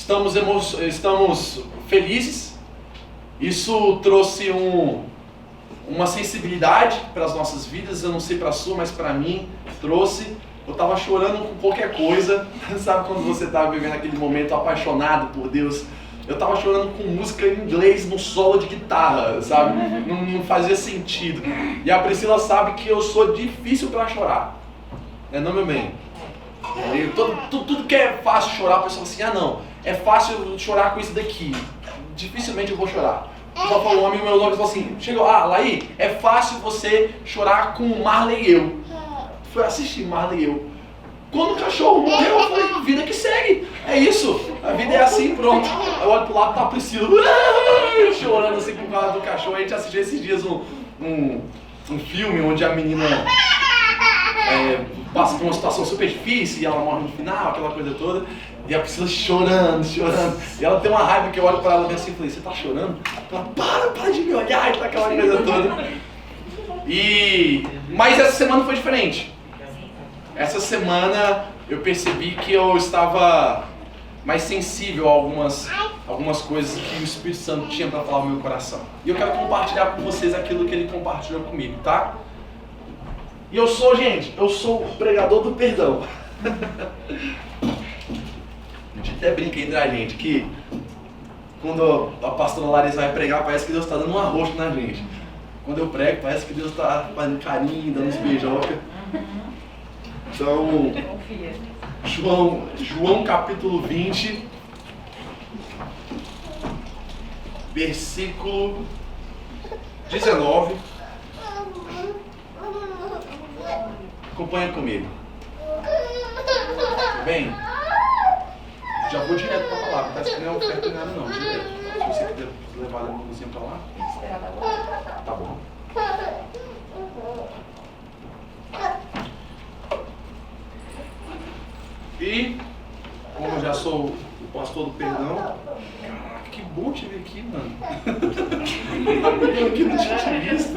estamos felizes. Isso trouxe uma sensibilidade para as nossas vidas. Eu não sei para a sua, mas para mim trouxe. Eu estava chorando com qualquer coisa. Sabe quando você está vivendo aquele momento apaixonado por Deus? Eu estava chorando com música em inglês no solo de guitarra, sabe? Não fazia sentido. E a Priscila sabe que eu sou difícil para chorar. Não, meu bem? Tudo que é fácil chorar, a pessoa fala assim, não, é fácil chorar com isso daqui. Dificilmente eu vou chorar. Só falou um amigo meu nome e falou assim, chegou, Laí, é fácil você chorar com Marley e eu. Fui assistir Marley e eu. Quando o cachorro morreu, eu falei, vida que segue. É isso, a vida é assim, pronto. Eu olho pro lado, tá a Priscila chorando assim por causa do cachorro. A gente assistiu esses dias um filme onde a menina passa por uma situação super difícil e ela morre no final, aquela coisa toda. E a Priscila chorando. E ela tem uma raiva que eu olho pra ela assim e falei, você tá chorando? Ela, para de me olhar, e tá aquela coisa toda. Mas essa semana foi diferente. Essa semana eu percebi que eu estava mais sensível a algumas coisas que o Espírito Santo tinha para falar no meu coração. E eu quero compartilhar com vocês aquilo que ele compartilhou comigo, tá? E eu sou o pregador do perdão. A gente até brinca entre a gente que quando a pastora Larissa vai pregar, parece que Deus está dando um arroz na gente. Quando eu prego, parece que Deus está fazendo carinho, dando uns beijocas. Então, João capítulo 20, versículo 19. Acompanha comigo. Bem, já vou direto para a palavra, tá escrito não é oferta nada não, direto. Se você quiser levar a mãozinha para lá. Tá bom. E, como eu já sou o pastor do perdão, caraca, que bom te ver aqui, mano. Eu aqui não tinha te visto.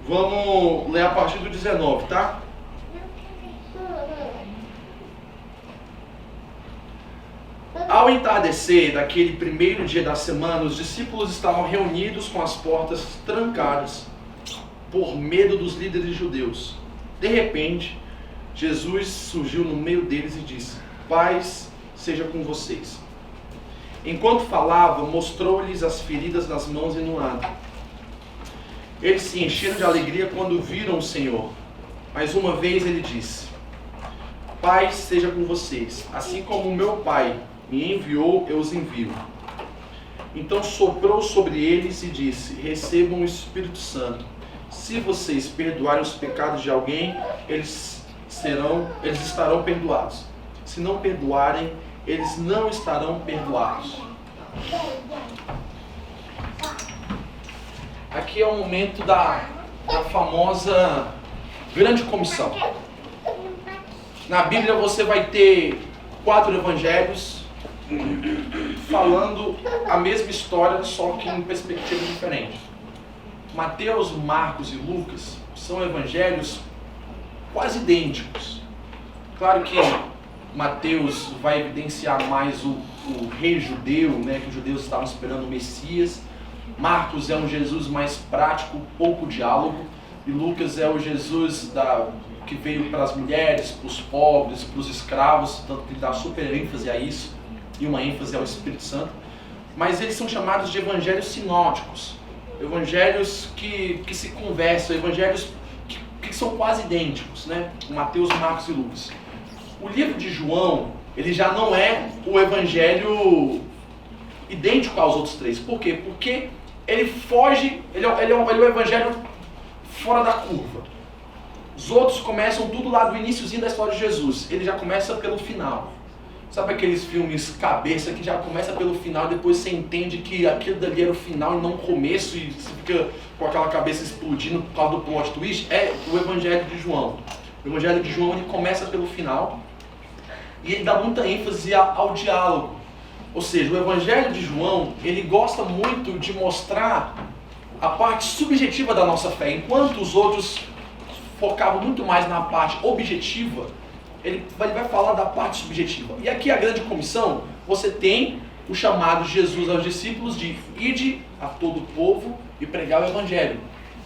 Vamos ler a partir do 19, tá? Ao entardecer daquele primeiro dia da semana, os discípulos estavam reunidos com as portas trancadas, por medo dos líderes judeus. De repente, Jesus surgiu no meio deles e disse, paz seja com vocês. Enquanto falava, mostrou-lhes as feridas nas mãos e no lado. Eles se encheram de alegria quando viram o Senhor. Mais uma vez ele disse, paz seja com vocês. Assim como o meu Pai me enviou, eu os envio. Então soprou sobre eles e disse, recebam o Espírito Santo. Se vocês perdoarem os pecados de alguém, eles estarão perdoados. Se não perdoarem, eles não estarão perdoados. Aqui é o momento da famosa grande comissão. Na Bíblia você vai ter 4 evangelhos falando a mesma história, só que em perspectivas diferentes. Mateus, Marcos e Lucas são evangelhos quase idênticos. Claro que Mateus vai evidenciar mais o rei judeu, né, que os judeus estavam esperando o Messias. Marcos é um Jesus mais prático, pouco diálogo. E Lucas é o Jesus que veio para as mulheres, para os pobres, para os escravos, tanto que ele dá super ênfase a isso, e uma ênfase ao Espírito Santo. Mas eles são chamados de evangelhos sinóticos. Evangelhos que se conversam, evangelhos que são quase idênticos, né? Mateus, Marcos e Lucas. O livro de João, ele já não é o evangelho idêntico aos outros 3. Por quê? Porque ele foge, ele é um evangelho fora da curva. Os outros começam tudo lá do iniciozinho da história de Jesus. Ele já começa pelo final. Sabe aqueles filmes cabeça que já começa pelo final, depois você entende que aquilo dali era o final e não o começo, e você fica com aquela cabeça explodindo por causa do plot twist? É o Evangelho de João. O Evangelho de João, ele começa pelo final e ele dá muita ênfase ao diálogo. Ou seja, o Evangelho de João, ele gosta muito de mostrar a parte subjetiva da nossa fé, enquanto os outros focavam muito mais na parte objetiva. ele vai falar da parte subjetiva. E aqui a grande comissão, você tem o chamado de Jesus aos discípulos de ide a todo o povo e pregar o evangelho.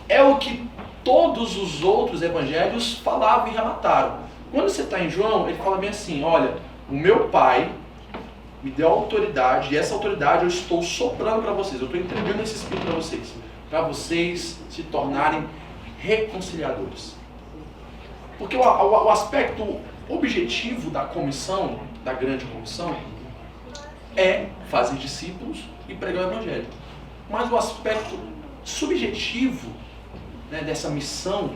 É o que todos os outros evangelhos falavam e relataram. Quando você está em João, ele fala bem assim, olha, o meu Pai me deu autoridade, e essa autoridade eu estou soprando para vocês, eu estou entregando esse Espírito para vocês se tornarem reconciliadores. Porque o aspecto objetivo da comissão, da grande comissão, é fazer discípulos e pregar o evangelho. Mas o aspecto subjetivo, né, dessa missão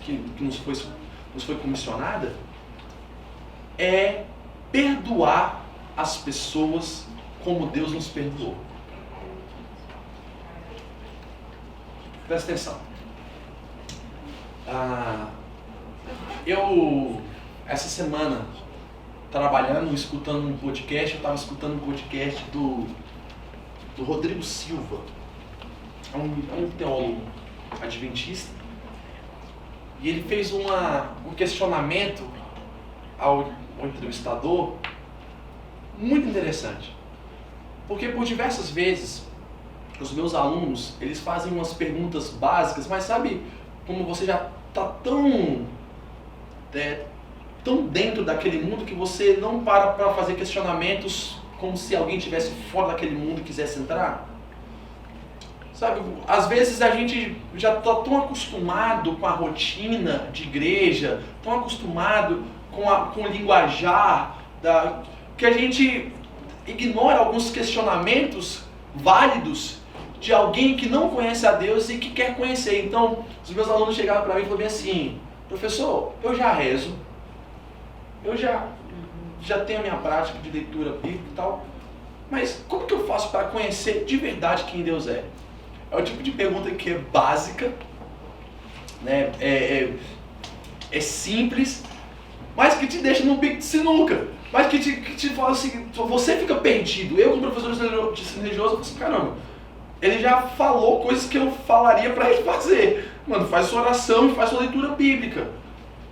que nos foi comissionada é perdoar as pessoas como Deus nos perdoou. Presta atenção. Eu, essa semana, trabalhando, escutando um podcast, eu estava escutando um podcast do Rodrigo Silva, é um teólogo adventista, e ele fez um questionamento ao entrevistador muito interessante, porque por diversas vezes os meus alunos, eles fazem umas perguntas básicas, mas sabe como você já está tão dentro daquele mundo que você não para fazer questionamentos como se alguém estivesse fora daquele mundo e quisesse entrar? Sabe, às vezes a gente já está tão acostumado com a rotina de igreja, tão acostumado com o linguajar, que a gente ignora alguns questionamentos válidos de alguém que não conhece a Deus e que quer conhecer. Então, os meus alunos chegaram para mim e falaram bem assim, professor, eu já rezo, eu já tenho a minha prática de leitura bíblica e tal, mas como que eu faço para conhecer de verdade quem Deus é? É o tipo de pergunta que é básica, né? É simples, mas que te deixa num bico de sinuca. Mas que te fala assim, você fica perdido. Eu, como professor de ensino religioso, eu falo assim, caramba, ele já falou coisas que eu falaria para ele fazer. Mano, faz sua oração e faz sua leitura bíblica.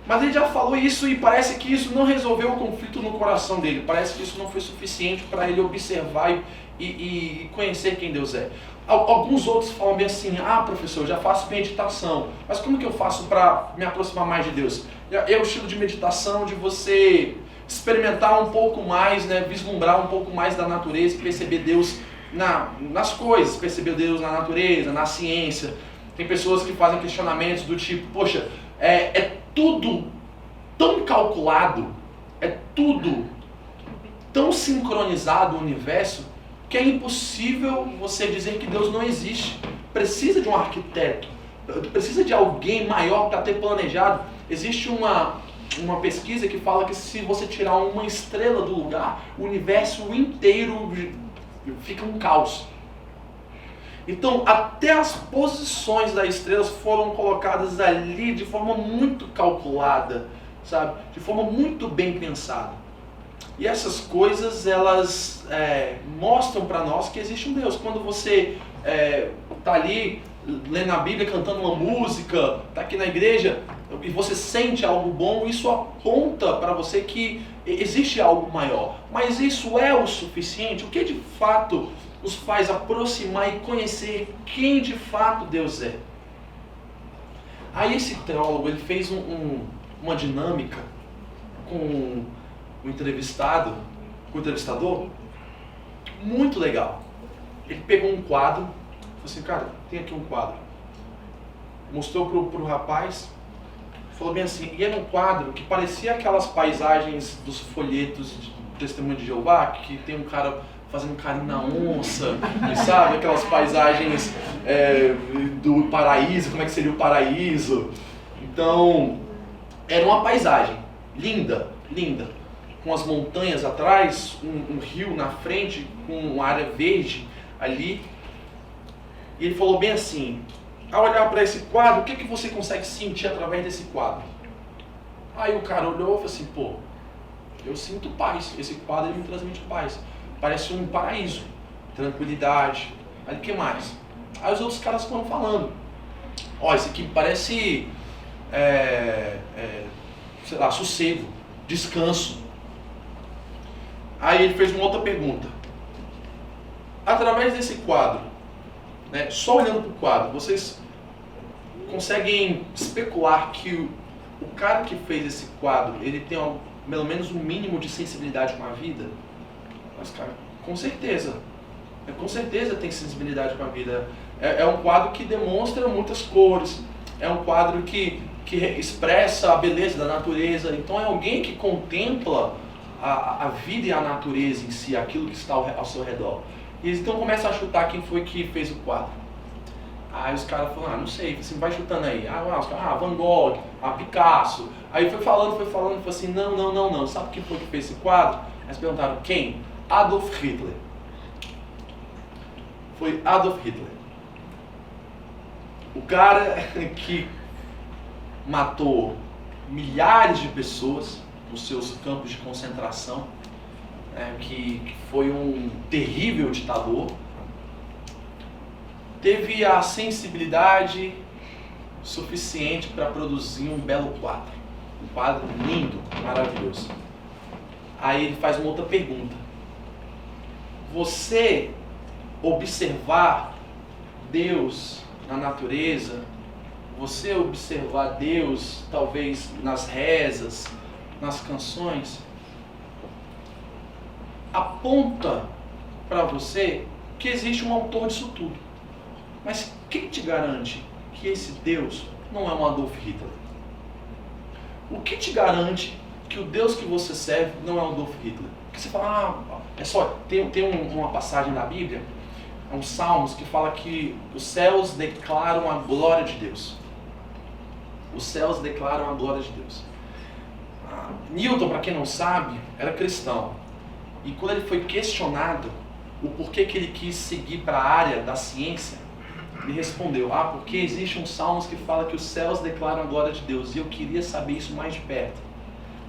Mas ele já falou isso e parece que isso não resolveu o conflito no coração dele. Parece que isso não foi suficiente para ele observar e conhecer quem Deus é. Alguns outros falam bem assim, professor, eu já faço meditação, mas como que eu faço para me aproximar mais de Deus? É o estilo de meditação de você experimentar um pouco mais, né, vislumbrar um pouco mais da natureza e perceber Deus nas coisas, perceber Deus na natureza, na ciência. Tem pessoas que fazem questionamentos do tipo, poxa, é tudo tão calculado, é tudo tão sincronizado o universo, que é impossível você dizer que Deus não existe. Precisa de um arquiteto, precisa de alguém maior para ter planejado. Existe uma pesquisa que fala que se você tirar uma estrela do lugar, o universo inteiro fica um caos. Então, até as posições das estrelas foram colocadas ali de forma muito calculada, sabe? De forma muito bem pensada. E essas coisas, elas mostram para nós que existe um Deus. Quando você está ali lendo a Bíblia, cantando uma música, está aqui na igreja, e você sente algo bom, isso aponta para você que existe algo maior. Mas isso é o suficiente? O que de fato nos faz aproximar e conhecer quem de fato Deus é? Aí esse teólogo, ele fez uma dinâmica com o entrevistador, muito legal. Ele pegou um quadro, falou assim, cara, tem aqui um quadro. Mostrou pro rapaz, falou bem assim, e era um quadro que parecia aquelas paisagens dos folhetos de Testemunho de Jeová, que tem um cara fazendo carinho na onça, sabe? Aquelas paisagens do paraíso, como é que seria o paraíso. Então, era uma paisagem linda, linda. Com as montanhas atrás, um rio na frente, com uma área verde ali. E ele falou bem assim, ao olhar para esse quadro, o que você consegue sentir através desse quadro? Aí o cara olhou e falou assim, pô, eu sinto paz, esse quadro ele me transmite paz. Parece um paraíso, tranquilidade. Aí o que mais? Aí os outros caras foram falando, ó, esse aqui parece, sei lá, sossego. descanso. Aí ele fez uma outra pergunta. Através desse quadro, né, só olhando para o quadro, vocês conseguem especular que o cara que fez esse quadro, ele tem pelo menos um mínimo de sensibilidade com a vida? Mas, cara, com certeza tem sensibilidade com a vida. É um quadro que demonstra muitas cores, é um quadro que expressa a beleza da natureza. Então é alguém que contempla a vida e a natureza em si, aquilo que está ao seu redor. E eles então começam a chutar quem foi que fez o quadro. Aí os caras falaram, não sei, assim, vai chutando aí. Van Gogh, Picasso. Aí foi falando, falou assim, não. Sabe quem foi que fez esse quadro? Aí eles perguntaram, quem? Adolf Hitler. Foi Adolf Hitler. O cara que matou milhares de pessoas nos seus campos de concentração, que foi um terrível ditador, teve a sensibilidade suficiente para produzir um belo quadro. Um quadro lindo, maravilhoso. Aí ele faz uma outra pergunta. Você observar Deus na natureza, você observar Deus talvez nas rezas, nas canções, aponta para você que existe um autor disso tudo. Mas quem te garante que esse Deus não é um Adolf Hitler? O que te garante que o Deus que você serve não é um Adolf Hitler? Porque você fala, tem uma passagem da Bíblia, é um Salmos, que fala que os céus declaram a glória de Deus. Os céus declaram a glória de Deus. Newton, para quem não sabe, era cristão. E quando ele foi questionado o porquê que ele quis seguir para a área da ciência, ele respondeu, porque existe um Salmos que fala que os céus declaram a glória de Deus. E eu queria saber isso mais de perto.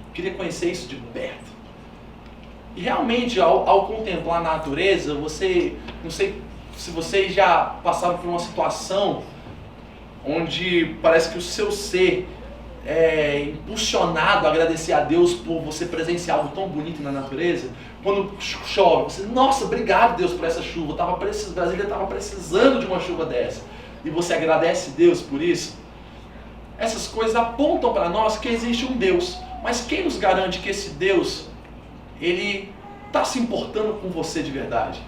Eu queria conhecer isso de perto. E realmente, ao contemplar a natureza, não sei se vocês já passaram por uma situação onde parece que o seu ser é impulsionado a agradecer a Deus por você presenciar algo tão bonito na natureza. Quando chove, você, nossa, obrigado Deus por essa chuva, Brasília estava precisando de uma chuva dessa. E você agradece Deus por isso. Essas coisas apontam para nós que existe um Deus. Mas quem nos garante que esse Deus, ele está se importando com você de verdade?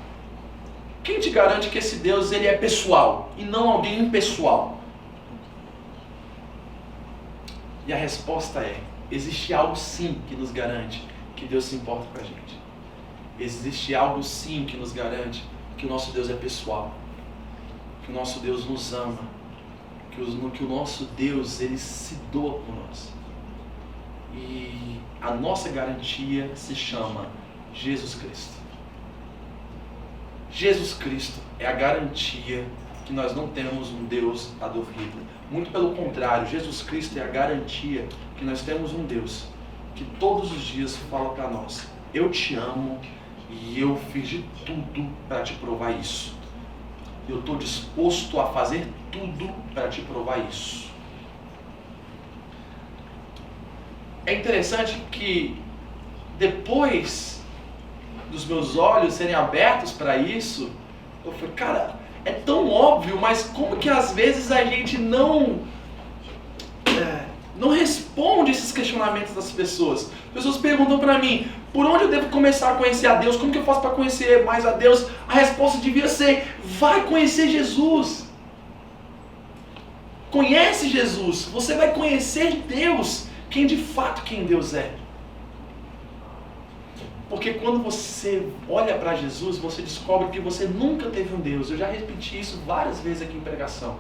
Quem te garante que esse Deus, ele é pessoal e não alguém impessoal? E a resposta é, existe algo sim que nos garante que Deus se importa com a gente. Existe algo sim que nos garante que o nosso Deus é pessoal, que o nosso Deus nos ama, que o nosso Deus, ele se doa por nós. E a nossa garantia se chama Jesus Cristo. Jesus Cristo é a garantia que nós não temos um Deus Adolf Hitler. Muito pelo contrário, Jesus Cristo é a garantia que nós temos um Deus que todos os dias fala para nós, eu te amo e eu fiz de tudo para te provar isso. Eu estou disposto a fazer tudo para te provar isso. É interessante que depois dos meus olhos serem abertos para isso, eu falei, cara, é tão óbvio, mas como que às vezes a gente não responde esses questionamentos das pessoas? As pessoas perguntam para mim, por onde eu devo começar a conhecer a Deus? Como que eu faço para conhecer mais a Deus? A resposta devia ser, vai conhecer Jesus. Conhece Jesus, você vai conhecer Deus, quem Deus é. Porque quando você olha para Jesus, você descobre que você nunca teve um Deus. Eu já repeti isso várias vezes aqui em pregação.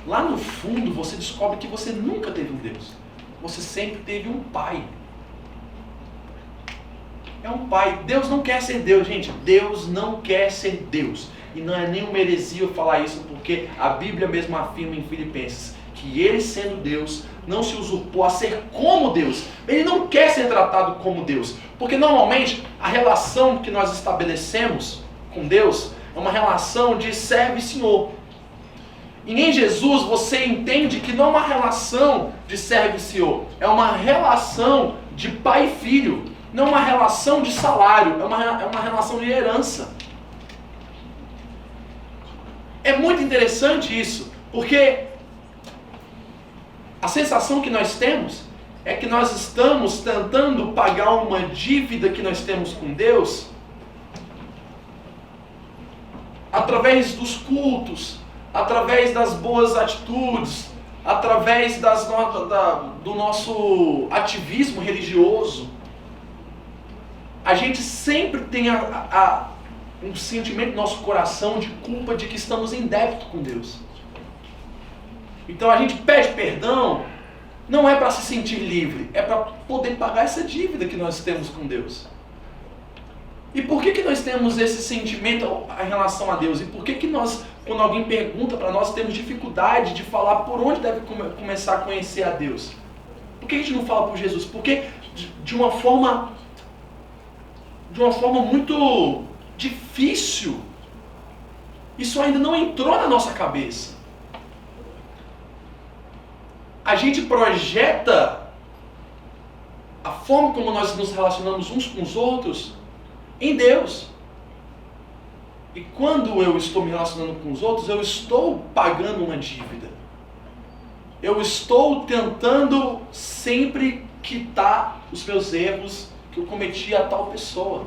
Lá no fundo, você descobre que você nunca teve um Deus. Você sempre teve um Pai. É um Pai. Deus não quer ser Deus, gente. Deus não quer ser Deus. E não é nenhuma heresia eu falar isso, porque a Bíblia mesmo afirma em Filipenses que ele, sendo Deus, não se usurpou a ser como Deus. Ele não quer ser tratado como Deus. Porque normalmente a relação que nós estabelecemos com Deus é uma relação de servo e senhor. E em Jesus você entende que não é uma relação de servo e senhor. É uma relação de pai e filho. Não é uma relação de salário, é uma relação de herança. É muito interessante isso, porque a sensação que nós temos é que nós estamos tentando pagar uma dívida que nós temos com Deus através dos cultos, através das boas atitudes, através do nosso ativismo religioso. A gente sempre tem um sentimento no nosso coração de culpa de que estamos em débito com Deus. Então a gente pede perdão, não é para se sentir livre, é para poder pagar essa dívida que nós temos com Deus. E por que nós temos esse sentimento em relação a Deus? E por que nós, quando alguém pergunta para nós, temos dificuldade de falar por onde deve começar a conhecer a Deus? Por que a gente não fala por Jesus? Porque de uma forma muito difícil, isso ainda não entrou na nossa cabeça. A gente projeta a forma como nós nos relacionamos uns com os outros em Deus. E quando eu estou me relacionando com os outros, eu estou pagando uma dívida. Eu estou tentando sempre quitar os meus erros que eu cometi a tal pessoa.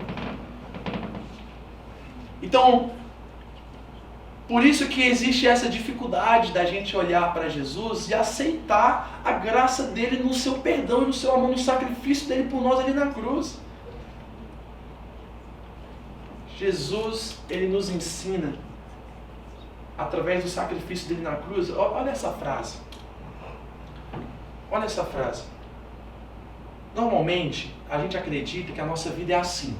Então, por isso que existe essa dificuldade da gente olhar para Jesus e aceitar a graça dele no seu perdão e no seu amor, no sacrifício dele por nós ali na cruz. Jesus, ele nos ensina, através do sacrifício dele na cruz, olha essa frase. Olha essa frase. Normalmente, a gente acredita que a nossa vida é assim.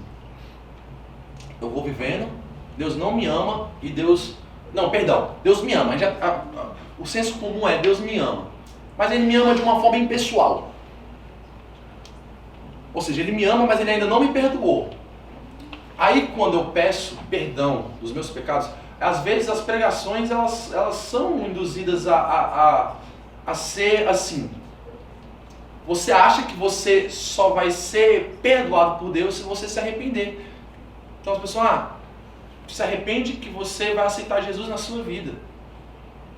Eu vou vivendo, Deus não me ama e Deus... Não, perdão, Deus me ama. O senso comum é Deus me ama. Mas ele me ama de uma forma impessoal. Ou seja, ele me ama, mas ele ainda não me perdoou. Aí quando eu peço perdão dos meus pecados, às vezes as pregações elas são induzidas a ser assim. Você acha que você só vai ser perdoado por Deus se você se arrepender. Então as pessoas, se arrepende que você vai aceitar Jesus na sua vida.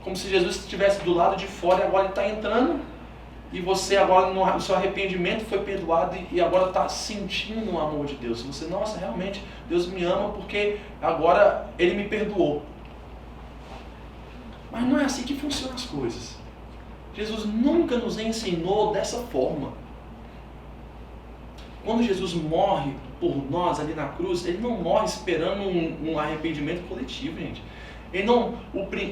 Como se Jesus estivesse do lado de fora e agora ele está entrando. E você agora no seu arrependimento foi perdoado e agora está sentindo o amor de Deus. Você, nossa, realmente Deus me ama porque agora Ele me perdoou. Mas não é assim que funcionam as coisas. Jesus nunca nos ensinou dessa forma. Quando Jesus morre por nós ali na cruz, Ele não morre esperando um arrependimento coletivo, gente.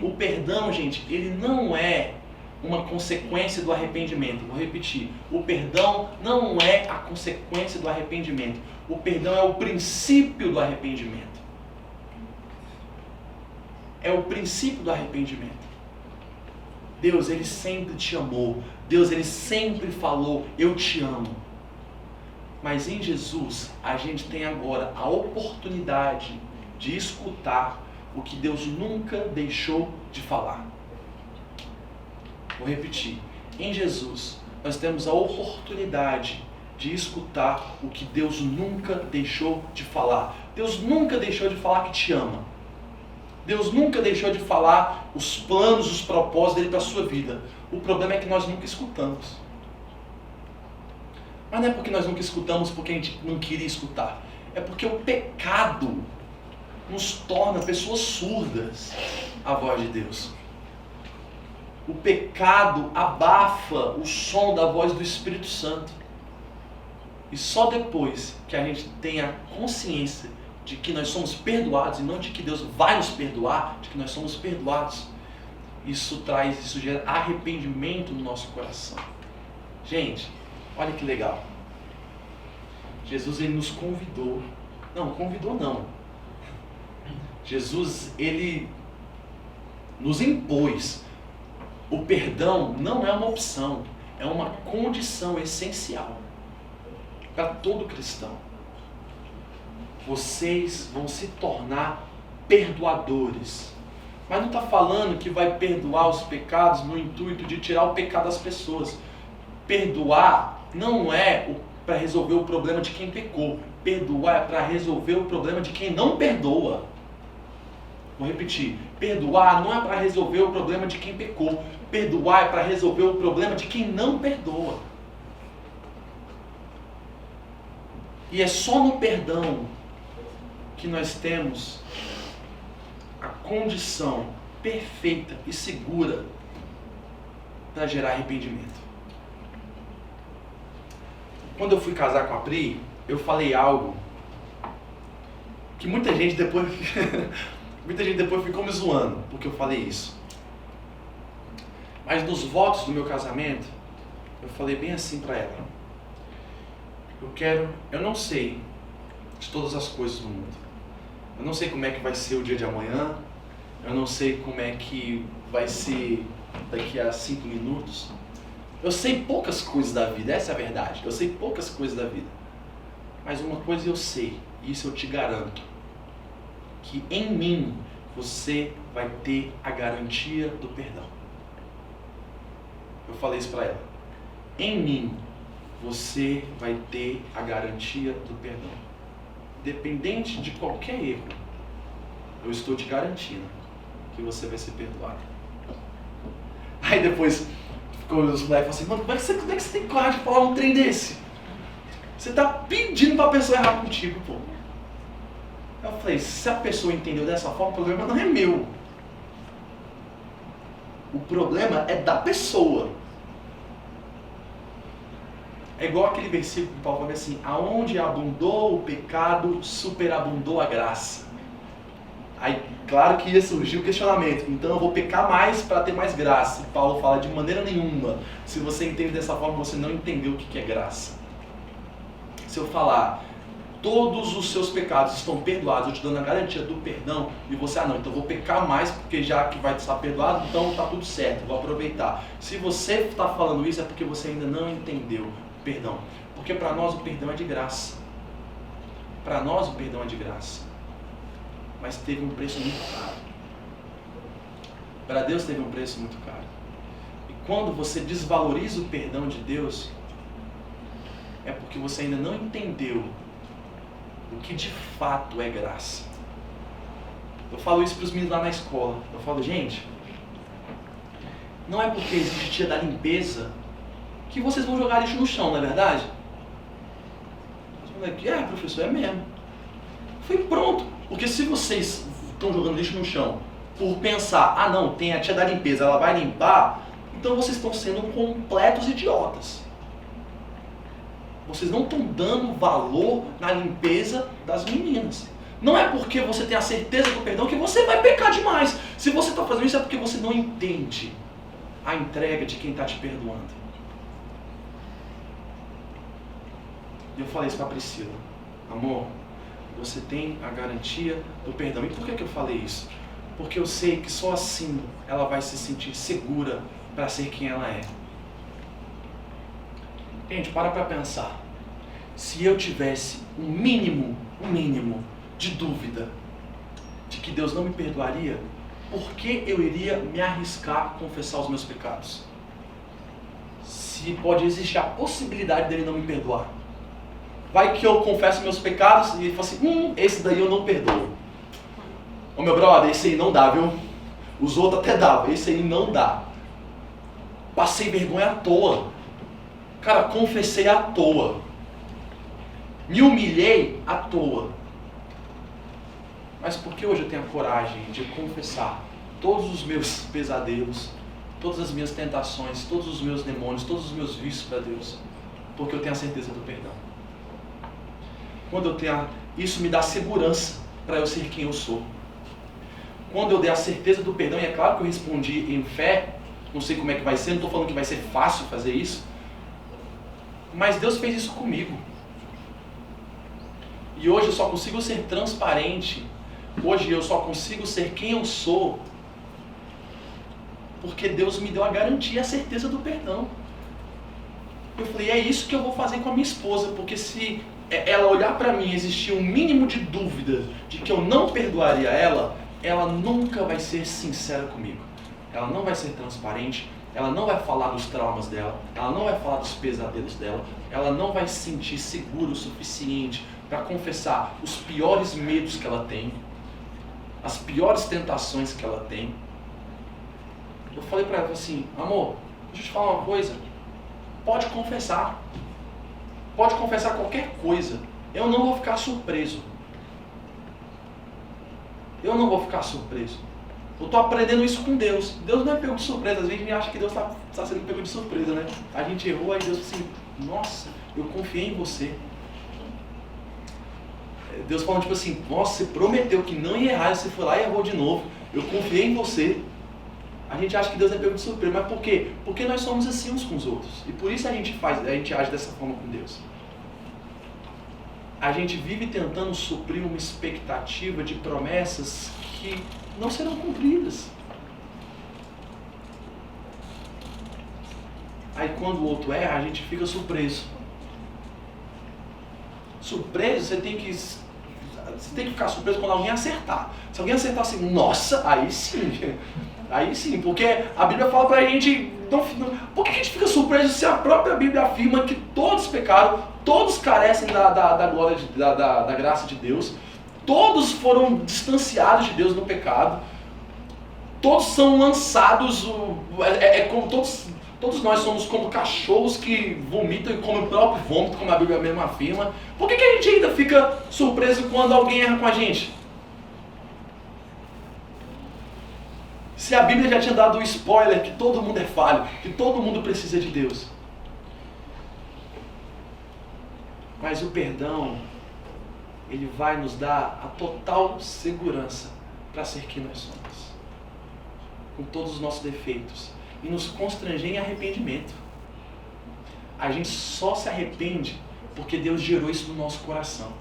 O perdão, gente, ele não é uma consequência do arrependimento. Vou repetir. O perdão não é a consequência do arrependimento. O perdão é o princípio do arrependimento. É o princípio do arrependimento. Deus, Ele sempre te amou. Deus, Ele sempre falou, eu te amo. Mas em Jesus, a gente tem agora a oportunidade de escutar o que Deus nunca deixou de falar. Vou repetir. Em Jesus, nós temos a oportunidade de escutar o que Deus nunca deixou de falar. Deus nunca deixou de falar que te ama. Deus nunca deixou de falar os planos, os propósitos dele para a sua vida. O problema é que nós nunca escutamos. Mas não é porque nós nunca escutamos porque a gente não queria escutar. É porque o pecado nos torna pessoas surdas à voz de Deus. O pecado abafa o som da voz do Espírito Santo. E só depois que a gente tem a consciência de que nós somos perdoados e não de que Deus vai nos perdoar, de que nós somos perdoados, isso gera arrependimento no nosso coração. Gente, olha que legal. Jesus, Ele nos convidou. Não, convidou não. Jesus, Ele nos impôs. O perdão não é uma opção, é uma condição essencial para todo cristão. Vocês vão se tornar perdoadores. Mas não está falando que vai perdoar os pecados no intuito de tirar o pecado das pessoas. Perdoar não é para resolver o problema de quem pecou. Perdoar é para resolver o problema de quem não perdoa. Vou repetir. Perdoar não é para resolver o problema de quem pecou. Perdoar é para resolver o problema de quem não perdoa. E é só no perdão que nós temos a condição perfeita e segura para gerar arrependimento. Quando eu fui casar com a Pri, eu falei algo que muita gente depois ficou me zoando porque eu falei isso. Mas nos votos do meu casamento, eu falei bem assim para ela: eu não sei de todas as coisas do mundo. Eu não sei como é que vai ser o dia de amanhã. Eu não sei como é que vai ser daqui a 5 minutos. Eu sei poucas coisas da vida, essa é a verdade. Eu sei poucas coisas da vida. Mas uma coisa eu sei, e isso eu te garanto: que em mim você vai ter a garantia do perdão. Eu falei isso para ela. Em mim você vai ter a garantia do perdão. Independente de qualquer erro, eu estou te garantindo que você vai ser perdoado. Aí depois ficou os moleques falando assim: mano, como é que você tem coragem de falar um trem desse? Você tá pedindo pra pessoa errar contigo, pô. Eu falei: se a pessoa entendeu dessa forma, o problema não é meu. O problema é da pessoa. É igual aquele versículo que Paulo fala assim: aonde abundou o pecado, superabundou a graça. Aí, claro que ia surgir o questionamento: então eu vou pecar mais para ter mais graça. E Paulo fala: de maneira nenhuma. Se você entende dessa forma, você não entendeu o que é graça. Se eu falar: todos os seus pecados estão perdoados, eu te dando a garantia do perdão, e você: não, então eu vou pecar mais, porque já que vai estar perdoado, então tá tudo certo, vou aproveitar. Se você está falando isso, é porque você ainda não entendeu o perdão. Porque para nós o perdão é de graça. Para nós o perdão é de graça. Mas teve um preço muito caro. Para Deus teve um preço muito caro. E quando você desvaloriza o perdão de Deus, é porque você ainda não entendeu o que de fato é graça. Eu falo isso para os meninos lá na escola. Eu falo: gente, não é porque existe dia da limpeza que vocês vão jogar lixo no chão, não é verdade? Os moleques: é, professor, é mesmo. Eu falei: pronto. Porque se vocês estão jogando lixo no chão por pensar: ah não, tem a tia da limpeza, ela vai limpar, então vocês estão sendo completos idiotas. Vocês não estão dando valor na limpeza das meninas. Não é porque você tem a certeza do perdão que você vai pecar demais. Se você está fazendo isso, é porque você não entende a entrega de quem está te perdoando. E eu falei isso para a Priscila: amor, você tem a garantia do perdão. E por que eu falei isso? Porque eu sei que só assim ela vai se sentir segura para ser quem ela é. Gente, para pensar. Se eu tivesse um mínimo de dúvida de que Deus não me perdoaria, por que eu iria me arriscar a confessar os meus pecados? Se pode existir a possibilidade dele não me perdoar. Vai que eu confesso meus pecados e ele fala assim: esse daí eu não perdoo. Ô meu brother, esse aí não dá, viu? Os outros até davam, esse aí não dá. Passei vergonha à toa. Cara, confessei à toa. Me humilhei à toa. Mas por que hoje eu tenho a coragem de confessar todos os meus pesadelos, todas as minhas tentações, todos os meus demônios, todos os meus vícios para Deus? Porque eu tenho a certeza do perdão. Quando eu tenho isso me dá segurança para eu ser quem eu sou. Quando eu dei a certeza do perdão, e é claro que eu respondi em fé, não sei como é que vai ser, não estou falando que vai ser fácil fazer isso, mas Deus fez isso comigo. E hoje eu só consigo ser transparente, hoje eu só consigo ser quem eu sou, porque Deus me deu a garantia e a certeza do perdão. Eu falei: é isso que eu vou fazer com a minha esposa, porque se ela olhar para mim e existir um mínimo de dúvida de que eu não perdoaria ela, ela nunca vai ser sincera comigo. Ela não vai ser transparente, ela não vai falar dos traumas dela, ela não vai falar dos pesadelos dela, ela não vai se sentir segura o suficiente para confessar os piores medos que ela tem, as piores tentações que ela tem. Eu falei para ela assim, amor, deixa eu te falar uma coisa, pode confessar qualquer coisa, eu não vou ficar surpreso. Eu não vou ficar surpreso. Eu estou aprendendo isso com Deus. Deus não é pego de surpresa. Às vezes a gente acha que Deus está sendo pego de surpresa, né? A gente errou, aí Deus assim, nossa, eu confiei em você. Deus falando tipo assim, nossa, você prometeu que não ia errar, você foi lá e errou de novo. Eu confiei em você. A gente acha que Deus é pego de surpresa. Mas por quê? Porque nós somos assim uns com os outros. E por isso a gente age dessa forma com Deus. A gente vive tentando suprir uma expectativa de promessas que não serão cumpridas. Aí quando o outro erra, a gente fica surpreso. Surpreso, você tem que ficar surpreso quando alguém acertar. Se alguém acertar assim, nossa, aí sim, porque a Bíblia fala pra gente, por que a gente fica surpreso se a própria Bíblia afirma que todos pecaram, todos carecem da glória, da graça de Deus, todos foram distanciados de Deus no pecado, todos são lançados, como todos nós somos como cachorros que vomitam e comem o próprio vômito, como a Bíblia mesmo afirma. Por que a gente ainda fica surpreso quando alguém erra com a gente? Se a Bíblia já tinha dado o spoiler que todo mundo é falho, que todo mundo precisa de Deus. Mas o perdão, ele vai nos dar a total segurança para ser quem nós somos. Com todos os nossos defeitos. E nos constranger em arrependimento. A gente só se arrepende porque Deus gerou isso no nosso coração.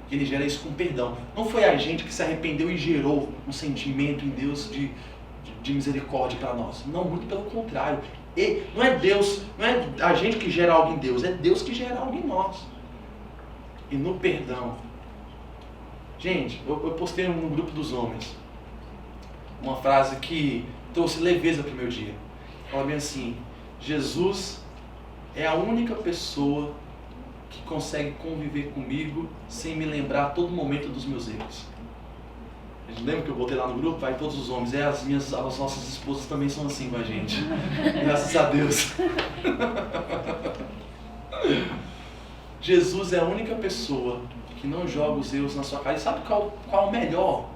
Ele gera isso com perdão. Não foi a gente que se arrependeu e gerou um sentimento em Deus de misericórdia para nós. Não, muito pelo contrário. E não é Deus, não é a gente que gera algo em Deus, é Deus que gera algo em nós. E no perdão. Gente, eu postei no grupo dos homens uma frase que trouxe leveza para o meu dia. Fala bem assim, Jesus é a única pessoa que consegue conviver comigo sem me lembrar a todo momento dos meus erros. Lembra que eu botei lá no grupo? Vai todos os homens. As nossas esposas também são assim com a gente. Graças a Deus. Jesus é a única pessoa que não joga os erros na sua cara. E sabe qual o melhor?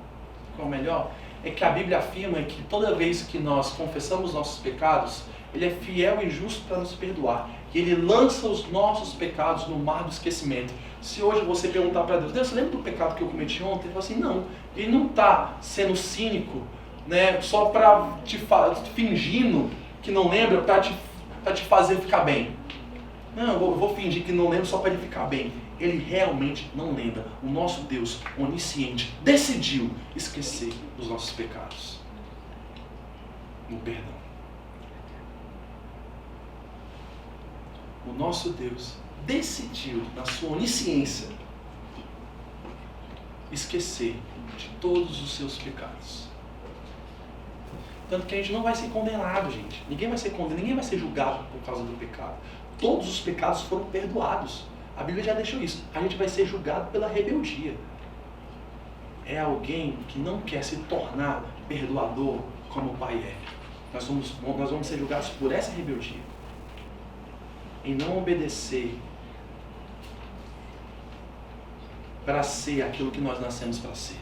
Qual o melhor? É que a Bíblia afirma que toda vez que nós confessamos nossos pecados, Ele é fiel e justo para nos perdoar. E Ele lança os nossos pecados no mar do esquecimento. Se hoje você perguntar para Deus, Deus, você lembra do pecado que eu cometi ontem? Ele fala assim, não. Ele não está sendo cínico, né, só para fingindo que não lembra para te fazer ficar bem. Não, eu vou fingir que não lembro só para ele ficar bem. Ele realmente não lembra. O nosso Deus onisciente decidiu esquecer os nossos pecados. No perdão. O nosso Deus decidiu, na sua onisciência, esquecer de todos os seus pecados. Tanto que a gente não vai ser condenado, gente. Ninguém vai ser condenado, ninguém vai ser julgado por causa do pecado. Todos os pecados foram perdoados. A Bíblia já deixou isso. A gente vai ser julgado pela rebeldia. É alguém que não quer se tornar perdoador como o Pai é. Nós vamos ser julgados por essa rebeldia. Em não obedecer para ser aquilo que nós nascemos para ser.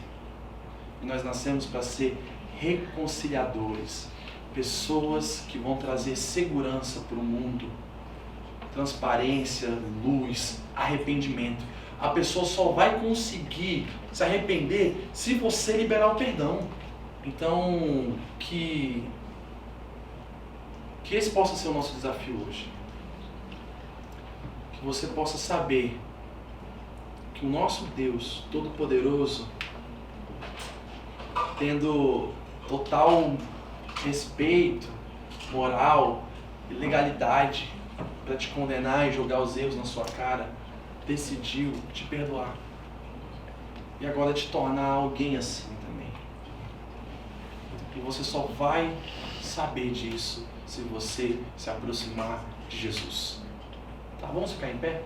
E nós nascemos para ser reconciliadores. Pessoas que vão trazer segurança para o mundo. Transparência, luz, arrependimento. A pessoa só vai conseguir se arrepender se você liberar o perdão. Então, que esse possa ser o nosso desafio hoje. Que você possa saber que o nosso Deus Todo-Poderoso, tendo total respeito, moral e legalidade para te condenar e jogar os erros na sua cara, decidiu te perdoar. E agora te tornar alguém assim também. E você só vai saber disso se você se aproximar de Jesus. Tá? Vamos ficar em pé?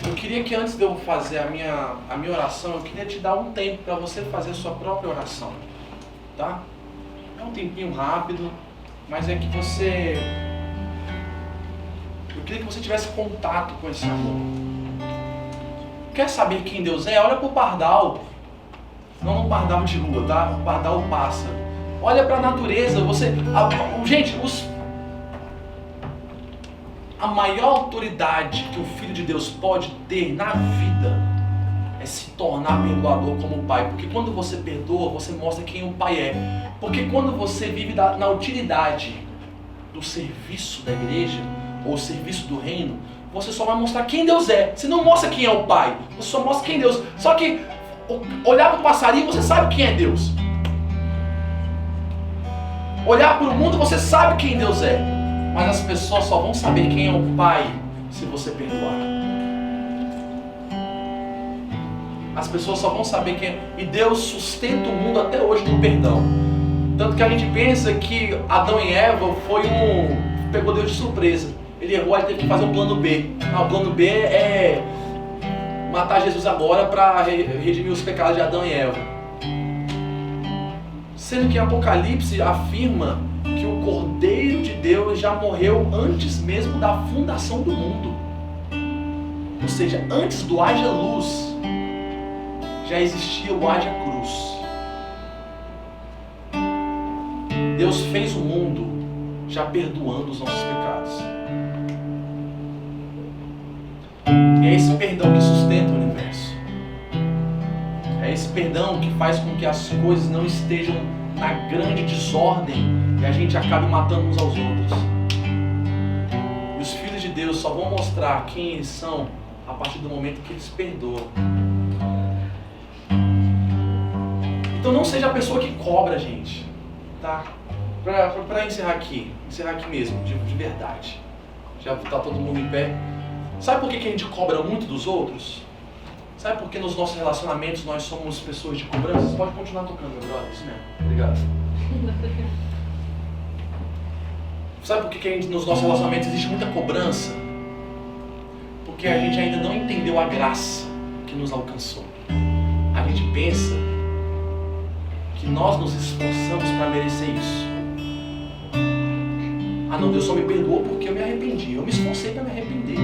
Eu queria que antes de eu fazer a minha oração, eu queria te dar um tempo para você fazer a sua própria oração, tá? É um tempinho rápido, mas é que você... Eu queria que você tivesse contato com esse amor. Quer saber quem Deus é? Olha pro pardal. Não um pardal de rua, tá? O pardal pássaro. Olha para a natureza. Gente, a maior autoridade que o Filho de Deus pode ter na vida é se tornar perdoador como o Pai. Porque quando você perdoa, você mostra quem o Pai é. Porque quando você vive na utilidade do serviço da igreja, ou serviço do reino, você só vai mostrar quem Deus é. Você não mostra quem é o Pai, você só mostra quem é Deus. Só que olhar para o passarinho, você sabe quem é Deus. Olhar para o mundo, você sabe quem Deus é. Mas as pessoas só vão saber quem é o Pai se você perdoar. As pessoas só vão saber quem é. E Deus sustenta o mundo até hoje no perdão. Tanto que a gente pensa que Adão e Eva pegou Deus de surpresa. Ele errou, ele teve que fazer um plano B. O plano B é matar Jesus agora para redimir os pecados de Adão e Eva. Sendo que Apocalipse afirma que o Cordeiro de Deus já morreu antes mesmo da fundação do mundo. Ou seja, antes do haja luz, já existia o haja cruz. Deus fez o mundo já perdoando os nossos pecados. E é esse perdão que sustenta o universo. É esse perdão que faz com que as coisas não estejam na grande desordem e a gente acabe matando uns aos outros. E os filhos de Deus só vão mostrar quem eles são a partir do momento que eles perdoam. Então não seja a pessoa que cobra a gente, tá? Pra encerrar aqui mesmo, de verdade. Já tá todo mundo em pé. Sabe por que a gente cobra muito dos outros? Sabe por que nos nossos relacionamentos nós somos pessoas de cobrança? Você pode continuar tocando, meu brother, isso mesmo. Obrigado. Sabe por que nos nossos relacionamentos existe muita cobrança? Porque a gente ainda não entendeu a graça que nos alcançou. A gente pensa que nós nos esforçamos para merecer isso. Ah não, Deus só me perdoou porque eu me arrependi. Eu me esforcei para me arrepender.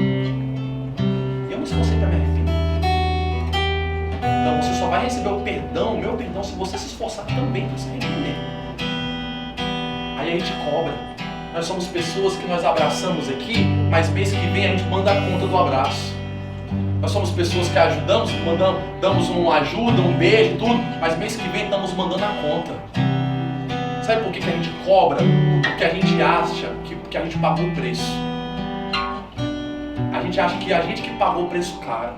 Então você só vai receber o perdão, o meu perdão, se você se esforçar também para se arrepender. Aí a gente cobra. Nós somos pessoas que nós abraçamos aqui, mas mês que vem a gente manda a conta do abraço. Nós somos pessoas que ajudamos, damos uma ajuda, um beijo, tudo, mas mês que vem estamos mandando a conta. Sabe por que a gente cobra? Porque a gente acha que a gente pagou o preço. A gente acha que a gente que pagou o preço caro.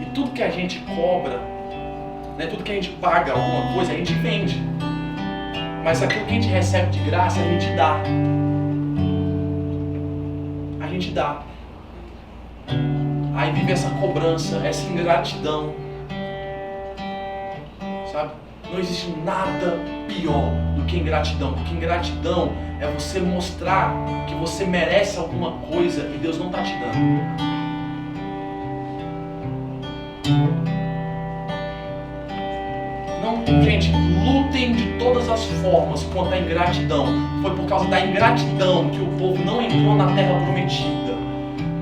E tudo que a gente cobra, né, tudo que a gente paga alguma coisa, a gente vende. Mas aquilo que a gente recebe de graça, a gente dá. A gente dá. Aí vive essa cobrança, essa ingratidão. Sabe? Não existe nada pior do que ingratidão. Porque ingratidão é você mostrar que você merece alguma coisa e Deus não está te dando. Não, gente, lutem de todas as formas contra a ingratidão. Foi por causa da ingratidão que o povo não entrou na terra prometida.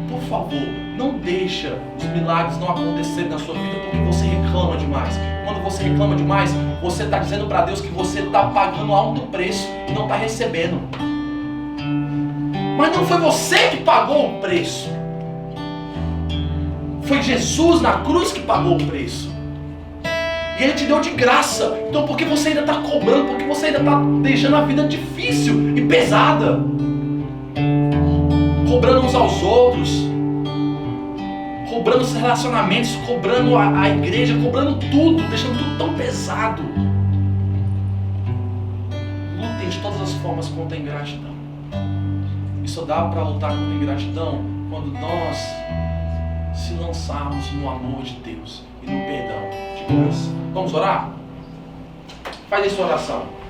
Por favor, não deixa os milagres não acontecerem na sua vida porque você reclama demais. Quando você reclama demais, você está dizendo para Deus que você está pagando alto preço e não está recebendo. Mas não foi você que pagou o preço. Foi Jesus na cruz que pagou o preço. E Ele te deu de graça. Então por que você ainda está cobrando? Por que você ainda está deixando a vida difícil e pesada? cobrando uns aos outros, cobrando os relacionamentos, cobrando a igreja, cobrando tudo, deixando tudo tão pesado. Lutem de todas as formas contra a ingratidão. E só dá para lutar contra a ingratidão quando nós se lançarmos no amor de Deus e no perdão de graça. Vamos orar? Faz essa oração.